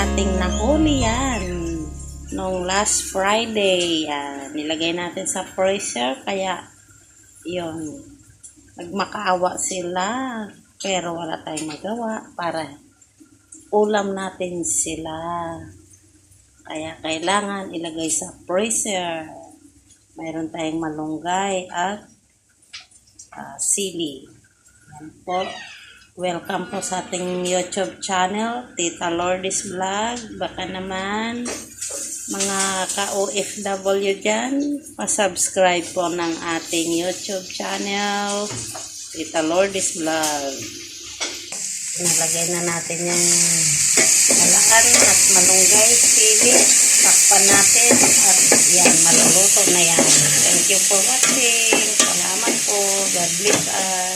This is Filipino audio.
Ating nahuli yan nung last Friday. Nilagay natin sa freezer, kaya yun, nagmakaawa sila, pero wala tayong magawa para ulam natin sila, kaya kailangan ilagay sa freezer. Mayroon tayong malunggay at sili. Yan po. Welcome po sa ating YouTube channel, Tita Lourdes Vlog. Baka naman mga ka-OFW dyan, pa-subscribe po ng ating YouTube channel, Tita Lourdes Vlog. Nalagay na natin yung kalakan at malunggay, sili. Takpan natin at yan, maluluto na yan. Thank you for watching. Salamat po. God bless us.